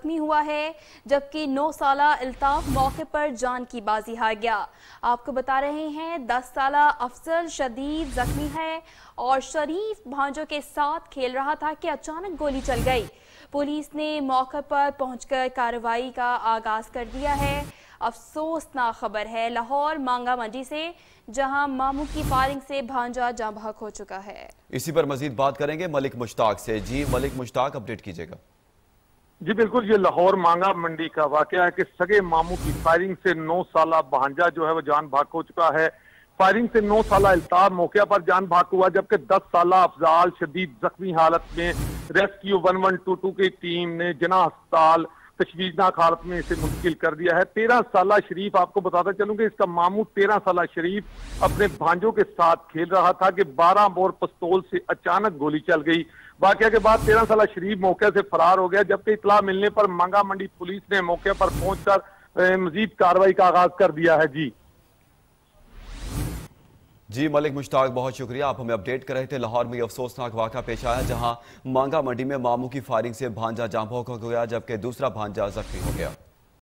जख्मी हुआ है, जबकि 9 साला इल्ताफ मौके पर जान की बाजी हार गया। आपको बता रहे हैं 10 साला अफजल शदीद जख्मी है और शरीफ भांजों के साथ खेल रहा था कि अचानक गोली चल गई। पुलिस ने मौके पर पहुंचकर कार्रवाई का आगाज कर दिया है। अफसोसनाक खबर है लाहौर मांगा मंडी से, जहां मामू की फायरिंग से भांजा जाँ बहक हो चुका है। इसी पर मजीद बात करेंगे मलिक मुश्ताक से। जी मलिक मुश्ताक, अपडेट कीजिएगा। जी बिल्कुल, ये लाहौर मांगा मंडी का वाकया है कि सगे मामू की फायरिंग से 9 साला भांजा जो है वो जान भाग हो चुका है। फायरिंग से 9 साला इल्ताफ मौके पर जान भाग हुआ, जबकि 10 साला अफजाल शदीद जख्मी हालत में रेस्क्यू 1122 की टीम ने जना अस्पताल तशवीशनाक हालत में इसे मुंतकिल कर दिया है। 13 साला शरीफ, आपको बताता चलूं कि इसका मामू 13 साला शरीफ अपने भांजों के साथ खेल रहा था कि 12 बोर पिस्तौल से अचानक गोली चल गई। वाकया के बाद 13 साला शरीफ मौके से फरार हो गया, जबकि इतला मिलने पर मांगा मंडी पुलिस ने मौके पर पहुंचकर मजीद कार्रवाई का आगाज कर दिया है। जी मलिक मुश्ताक, बहुत शुक्रिया, आप हमें अपडेट कर रहे थे। लाहौर में अफसोसनाक वाक़ा पेश आया, जहां मांगा मंडी में मामू की फायरिंग से भांजा जाँ बहक हो गया, जबकि दूसरा भांजा जख्मी हो गया।